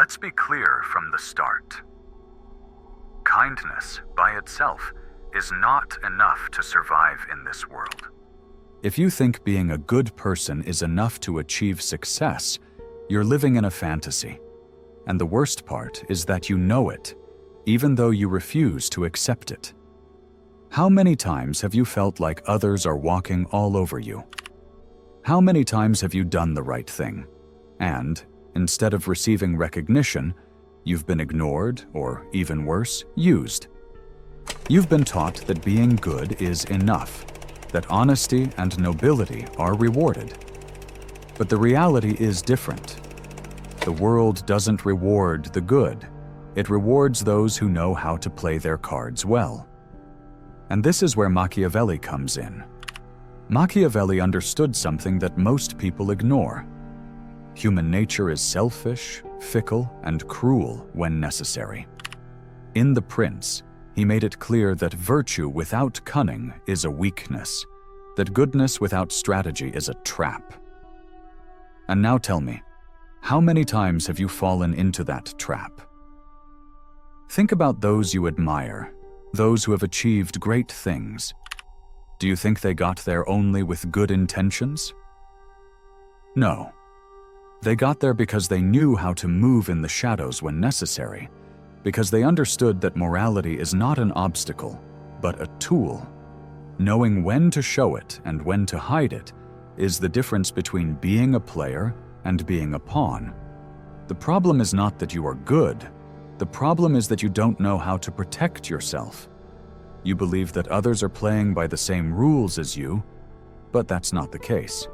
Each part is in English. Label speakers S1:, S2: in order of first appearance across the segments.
S1: Let's be clear from the start. Kindness, by itself, is not enough to survive in this world. If you think being a good person is enough to achieve success, you're living in a fantasy. And the worst part is that you know it, even though you refuse to accept it. How many times have you felt like others are walking all over you? How many times have you done the right thing, and, instead of receiving recognition, you've been ignored, or even worse, used? You've been taught that being good is enough, that honesty and nobility are rewarded. But the reality is different. The world doesn't reward the good. It rewards those who know how to play their cards well. And this is where Machiavelli comes in. Machiavelli understood something that most people ignore. Human nature is selfish, fickle, and cruel when necessary. In The Prince, he made it clear that virtue without cunning is a weakness, that goodness without strategy is a trap. And now tell me, how many times have you fallen into that trap? Think about those you admire, those who have achieved great things. Do you think they got there only with good intentions? No. They got there because they knew how to move in the shadows when necessary, because they understood that morality is not an obstacle, but a tool. Knowing when to show it and when to hide it is the difference between being a player and being a pawn. The problem is not that you are good. The problem is that you don't know how to protect yourself. You believe that others are playing by the same rules as you, but that's not the case.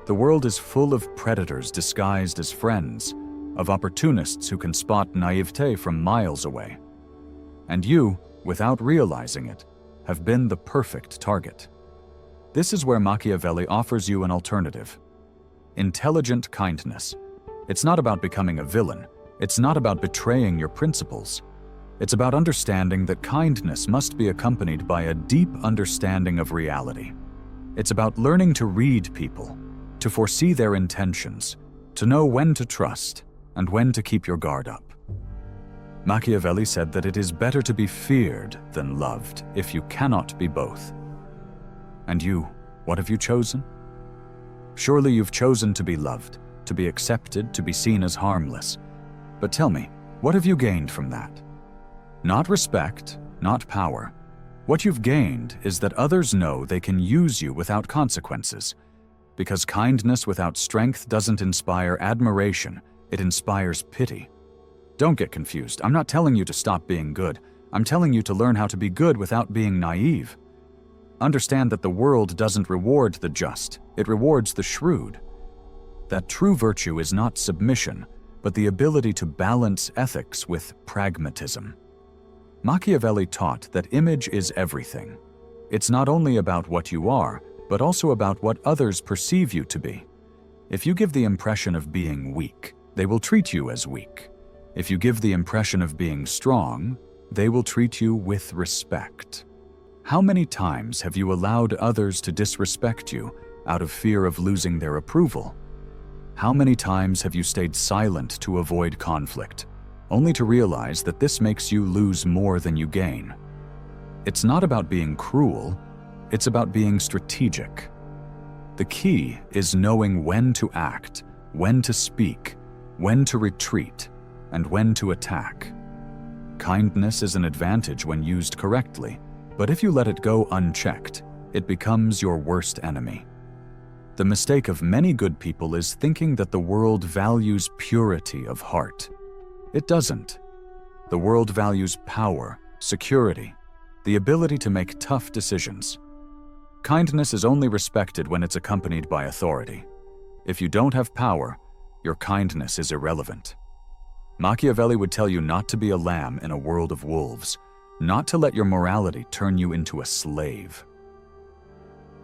S1: The world is full of predators disguised as friends, of opportunists who can spot naivete from miles away. And you, without realizing it, have been the perfect target. This is where Machiavelli offers you an alternative. Intelligent kindness. It's not about becoming a villain. It's not about betraying your principles. It's about understanding that kindness must be accompanied by a deep understanding of reality. It's about learning to read people, to foresee their intentions, to know when to trust and when to keep your guard up. Machiavelli said that it is better to be feared than loved if you cannot be both. And you, what have you chosen? Surely you've chosen to be loved, to be accepted, to be seen as harmless. But tell me, what have you gained from that? Not respect, not power. What you've gained is that others know they can use you without consequences. Because kindness without strength doesn't inspire admiration, it inspires pity. Don't get confused. I'm not telling you to stop being good. I'm telling you to learn how to be good without being naive. Understand that the world doesn't reward the just, it rewards the shrewd. That true virtue is not submission, but the ability to balance ethics with pragmatism. Machiavelli taught that image is everything. It's not only about what you are, but also about what others perceive you to be. If you give the impression of being weak, they will treat you as weak. If you give the impression of being strong, they will treat you with respect. How many times have you allowed others to disrespect you out of fear of losing their approval? How many times have you stayed silent to avoid conflict, only to realize that this makes you lose more than you gain? It's not about being cruel, it's about being strategic. The key is knowing when to act, when to speak, when to retreat, and when to attack. Kindness is an advantage when used correctly, but if you let it go unchecked, it becomes your worst enemy. The mistake of many good people is thinking that the world values purity of heart. It doesn't. The world values power, security, the ability to make tough decisions. Kindness is only respected when it's accompanied by authority. If you don't have power, your kindness is irrelevant. Machiavelli would tell you not to be a lamb in a world of wolves, not to let your morality turn you into a slave.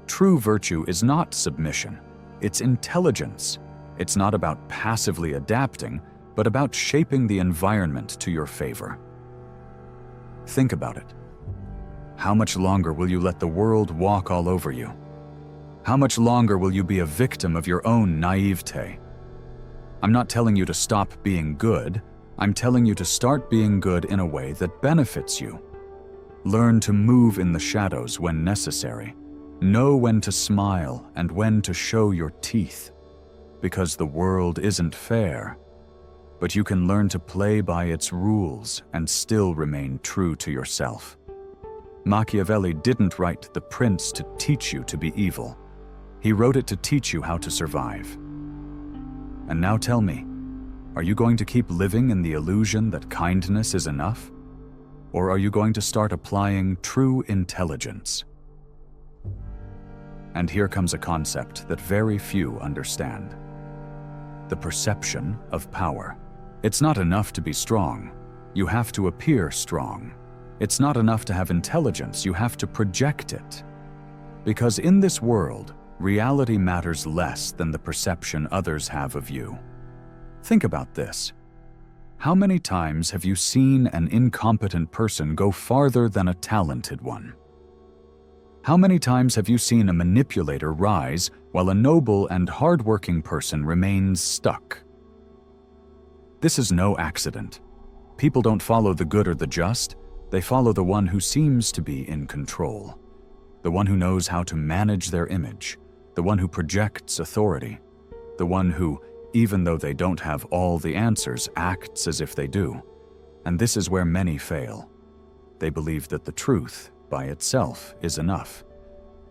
S1: True virtue is not submission, it's intelligence. It's not about passively adapting, but about shaping the environment to your favor. Think about it. How much longer will you let the world walk all over you? How much longer will you be a victim of your own naivete? I'm not telling you to stop being good. I'm telling you to start being good in a way that benefits you. Learn to move in the shadows when necessary. Know when to smile and when to show your teeth. Because the world isn't fair, but you can learn to play by its rules and still remain true to yourself. Machiavelli didn't write The Prince to teach you to be evil. He wrote it to teach you how to survive. And now tell me, are you going to keep living in the illusion that kindness is enough? Or are you going to start applying true intelligence? And here comes a concept that very few understand. The perception of power. It's not enough to be strong. You have to appear strong. It's not enough to have intelligence. You have to project it. Because in this world, reality matters less than the perception others have of you. Think about this. How many times have you seen an incompetent person go farther than a talented one? How many times have you seen a manipulator rise while a noble and hardworking person remains stuck? This is no accident. People don't follow the good or the just, they follow the one who seems to be in control. The one who knows how to manage their image, the one who projects authority, the one who, even though they don't have all the answers, acts as if they do. And this is where many fail. They believe that the truth, by itself, is enough.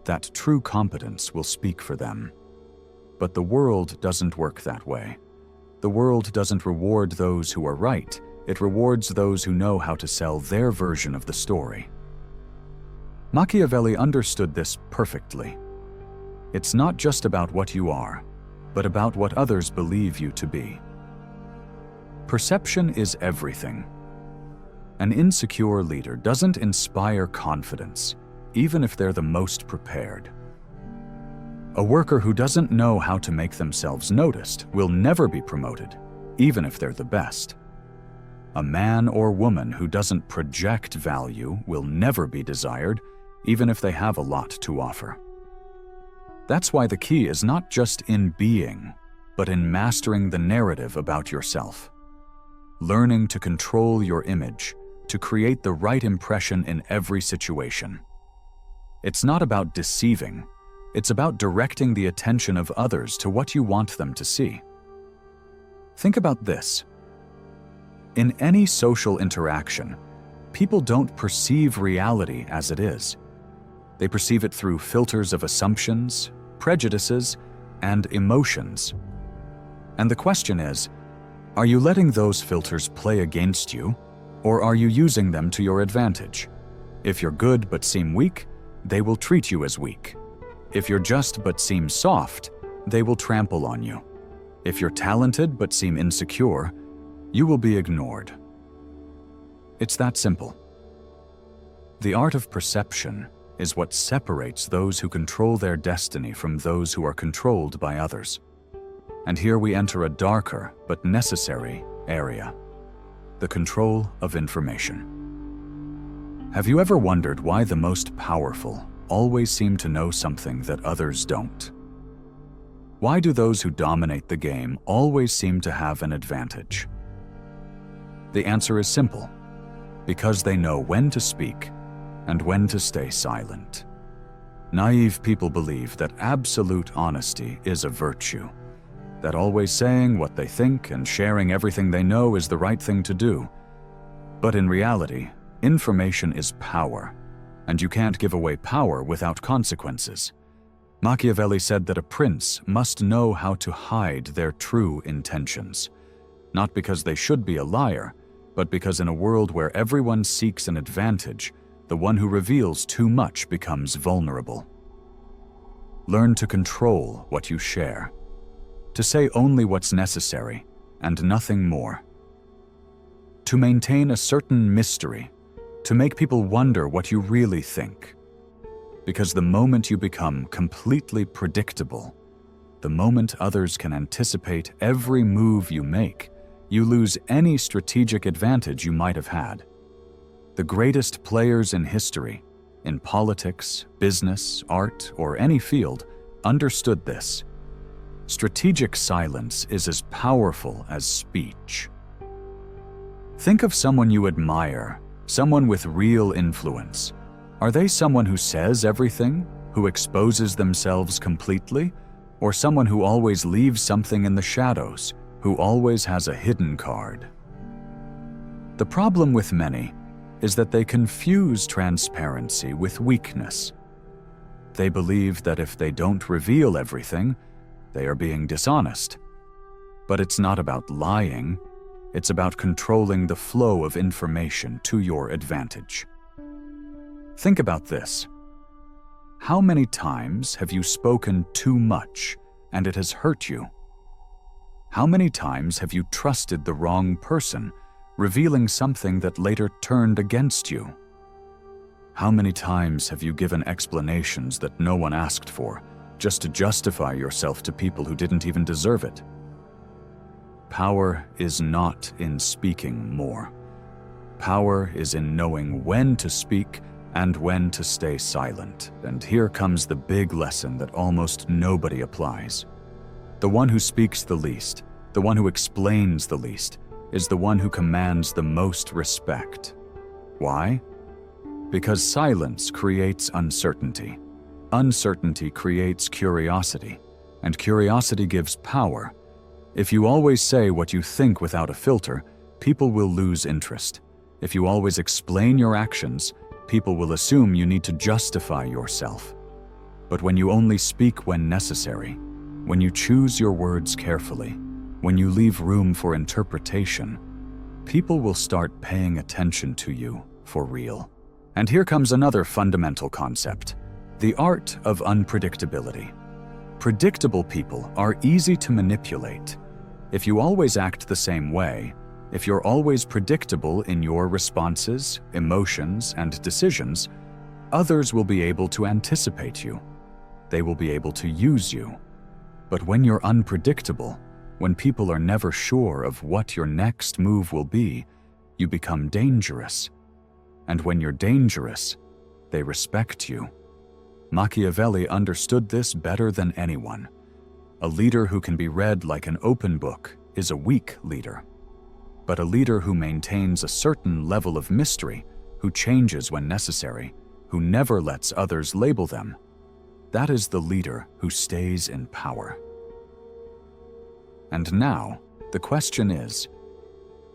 S1: That true competence will speak for them. But the world doesn't work that way. The world doesn't reward those who are right. It rewards those who know how to sell their version of the story. Machiavelli understood this perfectly. It's not just about what you are, but about what others believe you to be. Perception is everything. An insecure leader doesn't inspire confidence, even if they're the most prepared. A worker who doesn't know how to make themselves noticed will never be promoted, even if they're the best. A man or woman who doesn't project value will never be desired, even if they have a lot to offer. That's why the key is not just in being, but in mastering the narrative about yourself. Learning to control your image, to create the right impression in every situation. It's not about deceiving, it's about directing the attention of others to what you want them to see. Think about this. In any social interaction, people don't perceive reality as it is. They perceive it through filters of assumptions, prejudices, and emotions. And the question is, are you letting those filters play against you, or are you using them to your advantage? If you're good but seem weak, they will treat you as weak. If you're just but seem soft, they will trample on you. If you're talented but seem insecure, you will be ignored. It's that simple. The art of perception is what separates those who control their destiny from those who are controlled by others. And here we enter a darker but necessary area: the control of information. Have you ever wondered why the most powerful always seem to know something that others don't? Why do those who dominate the game always seem to have an advantage? The answer is simple: because they know when to speak and when to stay silent. Naive people believe that absolute honesty is a virtue, that always saying what they think and sharing everything they know is the right thing to do. But in reality, information is power, and you can't give away power without consequences. Machiavelli said that a prince must know how to hide their true intentions, not because they should be a liar, but because in a world where everyone seeks an advantage, the one who reveals too much becomes vulnerable. Learn to control what you share, to say only what's necessary and nothing more. To maintain a certain mystery, to make people wonder what you really think. Because the moment you become completely predictable, the moment others can anticipate every move you make, you lose any strategic advantage you might have had. The greatest players in history, in politics, business, art, or any field, understood this. Strategic silence is as powerful as speech. Think of someone you admire, someone with real influence. Are they someone who says everything, who exposes themselves completely, or someone who always leaves something in the shadows, who always has a hidden card? The problem with many is that they confuse transparency with weakness. They believe that if they don't reveal everything, they are being dishonest. But it's not about lying, it's about controlling the flow of information to your advantage. Think about this. How many times have you spoken too much and it has hurt you? How many times have you trusted the wrong person, revealing something that later turned against you? How many times have you given explanations that no one asked for, just to justify yourself to people who didn't even deserve it? Power is not in speaking more. Power is in knowing when to speak and when to stay silent. And here comes the big lesson that almost nobody applies. The one who speaks the least, the one who explains the least, is the one who commands the most respect. Why? Because silence creates uncertainty. Uncertainty creates curiosity, and curiosity gives power. If you always say what you think without a filter, people will lose interest. If you always explain your actions, people will assume you need to justify yourself. But when you only speak when necessary, when you choose your words carefully, when you leave room for interpretation, people will start paying attention to you for real. And here comes another fundamental concept: the art of unpredictability. Predictable people are easy to manipulate. If you always act the same way, if you're always predictable in your responses, emotions, and decisions, others will be able to anticipate you. They will be able to use you. But when you're unpredictable, when people are never sure of what your next move will be, you become dangerous. And when you're dangerous, they respect you. Machiavelli understood this better than anyone. A leader who can be read like an open book is a weak leader. But a leader who maintains a certain level of mystery, who changes when necessary, who never lets others label them, that is the leader who stays in power. And now, the question is,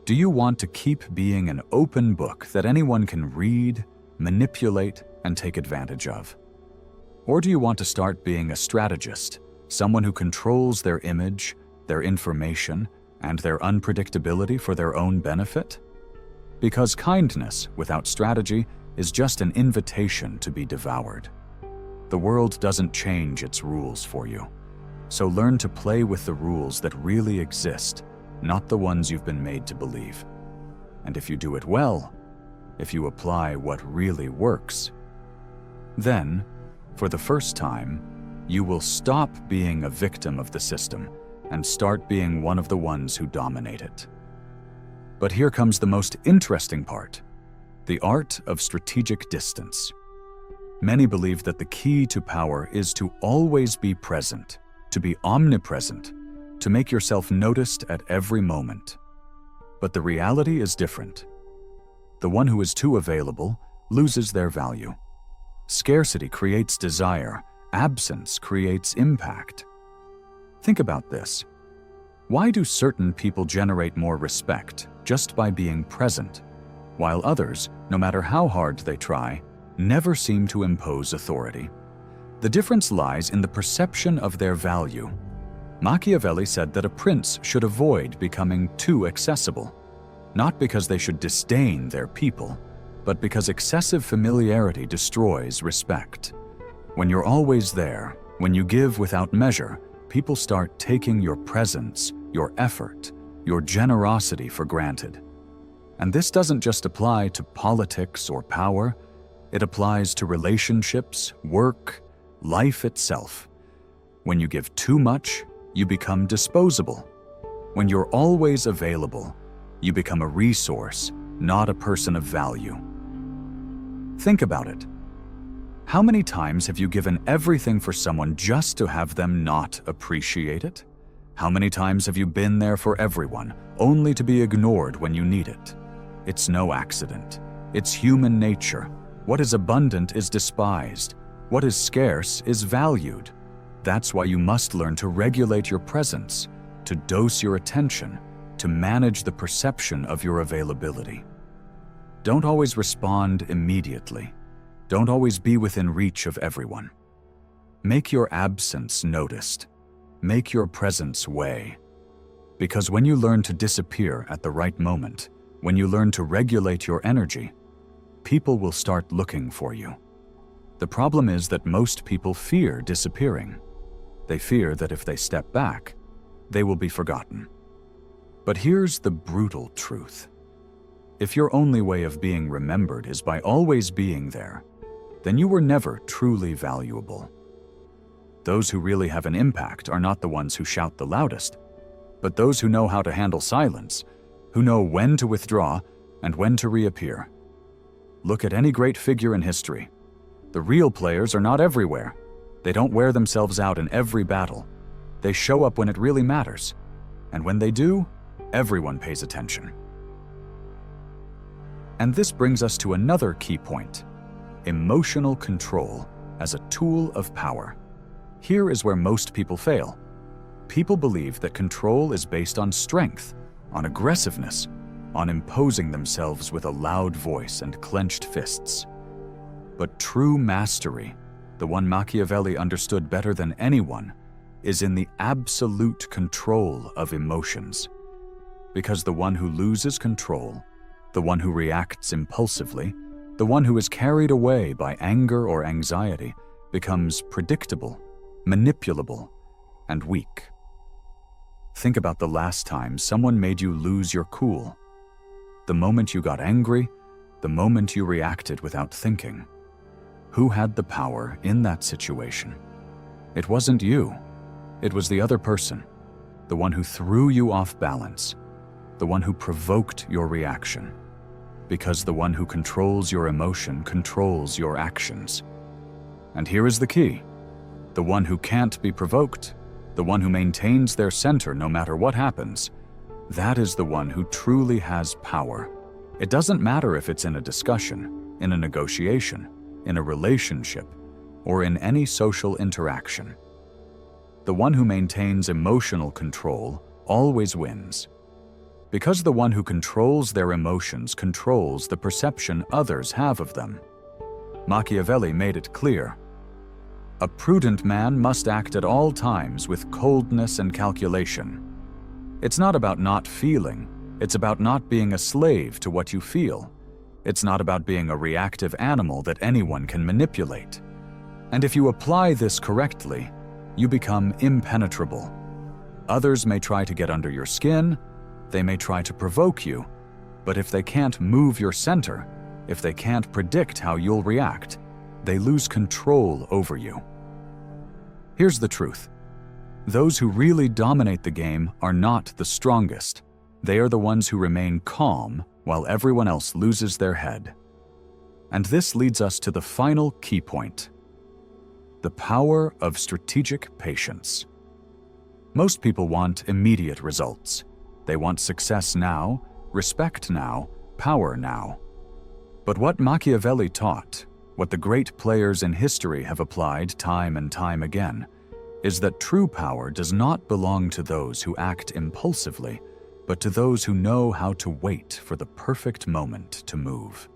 S1: do you want to keep being an open book that anyone can read, manipulate, and take advantage of? Or do you want to start being a strategist, someone who controls their image, their information, and their unpredictability for their own benefit? Because kindness without strategy is just an invitation to be devoured. The world doesn't change its rules for you. So learn to play with the rules that really exist, not the ones you've been made to believe. And if you do it well, if you apply what really works, then, for the first time, you will stop being a victim of the system and start being one of the ones who dominate it. But here comes the most interesting part: the art of strategic distance. Many believe that the key to power is to always be present, to be omnipresent, to make yourself noticed at every moment. But the reality is different. The one who is too available loses their value. Scarcity creates desire, absence creates impact. Think about this. Why do certain people generate more respect just by being present, while others, no matter how hard they try, never seem to impose authority? The difference lies in the perception of their value. Machiavelli said that a prince should avoid becoming too accessible, not because they should disdain their people, but because excessive familiarity destroys respect. When you're always there, when you give without measure, people start taking your presence, your effort, your generosity for granted. And this doesn't just apply to politics or power, it applies to relationships, work, life itself. When you give too much, you become disposable. When you're always available, you become a resource, not a person of value. Think about it. How many times have you given everything for someone just to have them not appreciate it? How many times have you been there for everyone, only to be ignored when you need it? It's no accident. It's human nature. What is abundant is despised. What is scarce is valued. That's why you must learn to regulate your presence, to dose your attention, to manage the perception of your availability. Don't always respond immediately. Don't always be within reach of everyone. Make your absence noticed. Make your presence weigh. Because when you learn to disappear at the right moment, when you learn to regulate your energy, people will start looking for you. The problem is that most people fear disappearing. They fear that if they step back, they will be forgotten. But here's the brutal truth. If your only way of being remembered is by always being there, then you were never truly valuable. Those who really have an impact are not the ones who shout the loudest, but those who know how to handle silence, who know when to withdraw and when to reappear. Look at any great figure in history. The real players are not everywhere. They don't wear themselves out in every battle. They show up when it really matters. And when they do, everyone pays attention. And this brings us to another key point: emotional control as a tool of power. Here is where most people fail. People believe that control is based on strength, on aggressiveness, on imposing themselves with a loud voice and clenched fists. But true mastery, the one Machiavelli understood better than anyone, is in the absolute control of emotions. Because the one who loses control, the one who reacts impulsively, the one who is carried away by anger or anxiety, becomes predictable, manipulable, and weak. Think about the last time someone made you lose your cool. The moment you got angry, the moment you reacted without thinking. Who had the power in that situation? It wasn't you. It was the other person, the one who threw you off balance, the one who provoked your reaction. Because the one who controls your emotion controls your actions. And here is the key. The one who can't be provoked, the one who maintains their center no matter what happens, that is the one who truly has power. It doesn't matter if it's in a discussion, in a negotiation, in a relationship, or in any social interaction. The one who maintains emotional control always wins. Because the one who controls their emotions controls the perception others have of them. Machiavelli made it clear. A prudent man must act at all times with coldness and calculation. It's not about not feeling, it's about not being a slave to what you feel. It's not about being a reactive animal that anyone can manipulate. And if you apply this correctly, you become impenetrable. Others may try to get under your skin, they may try to provoke you, but if they can't move your center, if they can't predict how you'll react, they lose control over you. Here's the truth. Those who really dominate the game are not the strongest. They are the ones who remain calm while everyone else loses their head. And this leads us to the final key point: the power of strategic patience. Most people want immediate results. They want success now, respect now, power now. But what Machiavelli taught, what the great players in history have applied time and time again, is that true power does not belong to those who act impulsively, but to those who know how to wait for the perfect moment to move.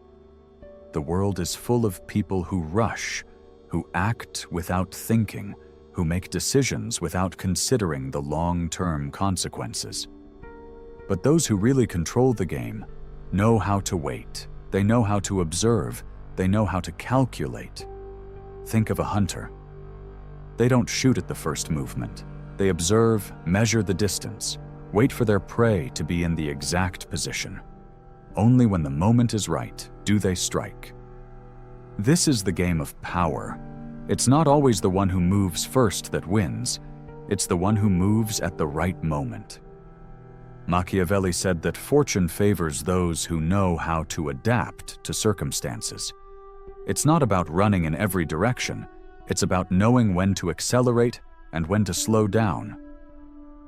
S1: The world is full of people who rush, who act without thinking, who make decisions without considering the long-term consequences. But those who really control the game know how to wait, they know how to observe, they know how to calculate. Think of a hunter. They don't shoot at the first movement. They observe, measure the distance, wait for their prey to be in the exact position. Only when the moment is right do they strike. This is the game of power. It's not always the one who moves first that wins. It's the one who moves at the right moment. Machiavelli said that fortune favors those who know how to adapt to circumstances. It's not about running in every direction. It's about knowing when to accelerate and when to slow down.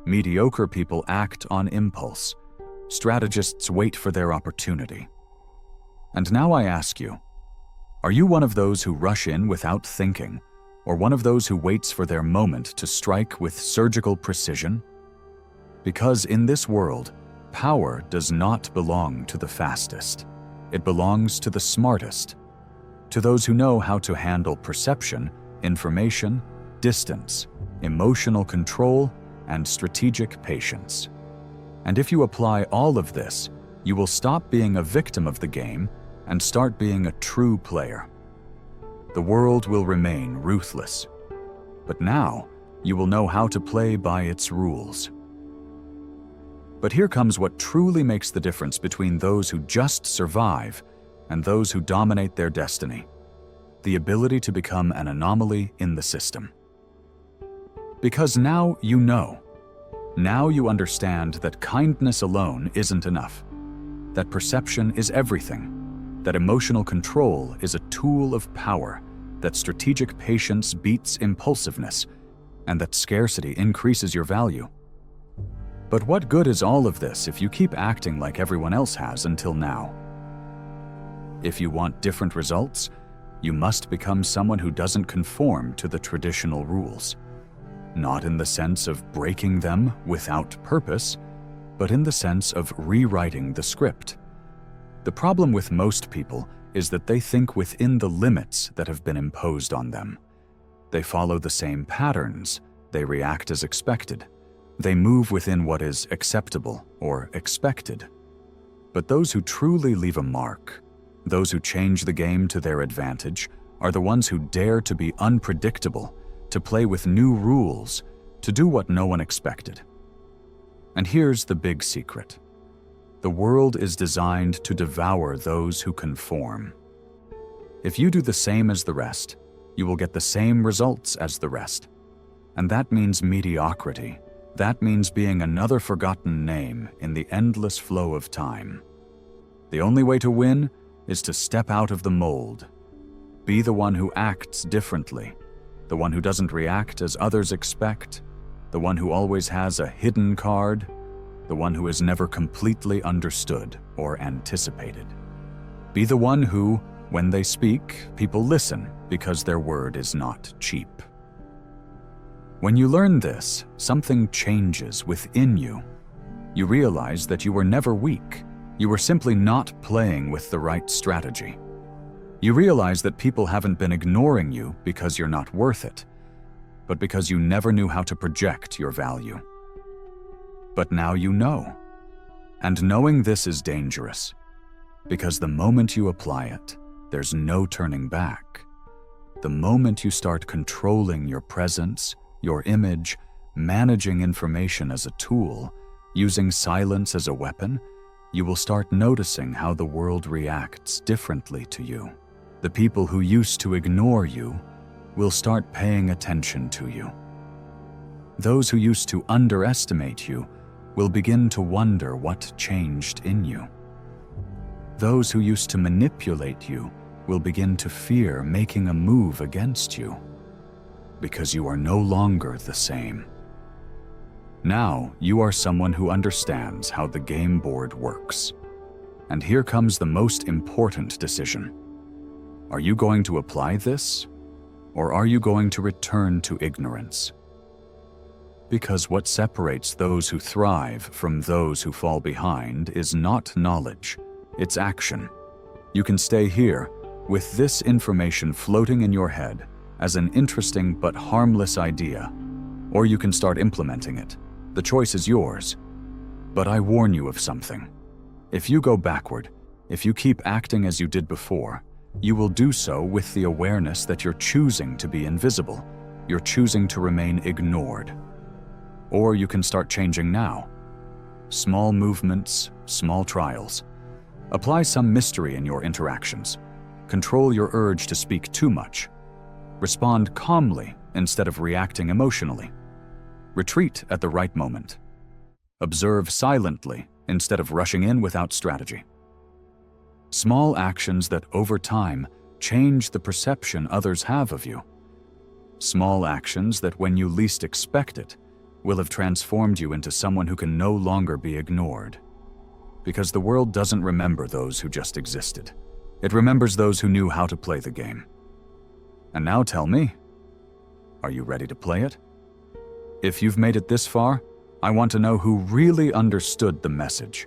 S1: Mediocre people act on impulse. Strategists wait for their opportunity. And now I ask you, are you one of those who rush in without thinking, or one of those who waits for their moment to strike with surgical precision? Because in this world, power does not belong to the fastest. It belongs to the smartest, to those who know how to handle perception, information, distance, emotional control, and strategic patience. And if you apply all of this, you will stop being a victim of the game and start being a true player. The world will remain ruthless, but now you will know how to play by its rules. But here comes what truly makes the difference between those who just survive and those who dominate their destiny: the ability to become an anomaly in the system. Because now you know. Now you understand that kindness alone isn't enough, that perception is everything, that emotional control is a tool of power, that strategic patience beats impulsiveness, and that scarcity increases your value. But what good is all of this if you keep acting like everyone else has until now? If you want different results, you must become someone who doesn't conform to the traditional rules. Not in the sense of breaking them without purpose, but in the sense of rewriting the script. The problem with most people is that they think within the limits that have been imposed on them. They follow the same patterns, they react as expected, they move within what is acceptable or expected. But those who truly leave a mark, those who change the game to their advantage, are the ones who dare to be unpredictable, to play with new rules, to do what no one expected. And here's the big secret. The world is designed to devour those who conform. If you do the same as the rest, you will get the same results as the rest. And that means mediocrity. That means being another forgotten name in the endless flow of time. The only way to win is to step out of the mold. Be the one who acts differently, the one who doesn't react as others expect, the one who always has a hidden card, the one who is never completely understood or anticipated. Be the one who, when they speak, people listen because their word is not cheap. When you learn this, something changes within you. You realize that you were never weak. You were simply not playing with the right strategy. You realize that people haven't been ignoring you because you're not worth it, but because you never knew how to project your value. But now you know. And knowing this is dangerous, because the moment you apply it, there's no turning back. The moment you start controlling your presence, your image, managing information as a tool, using silence as a weapon, you will start noticing how the world reacts differently to you. The people who used to ignore you will start paying attention to you. Those who used to underestimate you will begin to wonder what changed in you. Those who used to manipulate you will begin to fear making a move against you, because you are no longer the same. Now you are someone who understands how the game board works. And here comes the most important decision. Are you going to apply this, or are you going to return to ignorance? Because what separates those who thrive from those who fall behind is not knowledge, it's action. You can stay here, with this information floating in your head as an interesting but harmless idea, or you can start implementing it. The choice is yours. But I warn you of something. If you go backward, if you keep acting as you did before, you will do so with the awareness that you're choosing to be invisible. You're choosing to remain ignored. Or you can start changing now. Small movements, small trials. Apply some mystery in your interactions. Control your urge to speak too much. Respond calmly instead of reacting emotionally. Retreat at the right moment. Observe silently instead of rushing in without strategy. Small actions that over time change the perception others have of you. Small actions that when you least expect it will have transformed you into someone who can no longer be ignored. Because the world doesn't remember those who just existed. It remembers those who knew how to play the game. And now tell me, are you ready to play it? If you've made it this far, I want to know who really understood the message.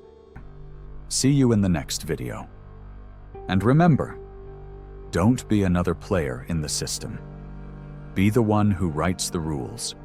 S1: See you in the next video. And remember, don't be another player in the system. Be the one who writes the rules.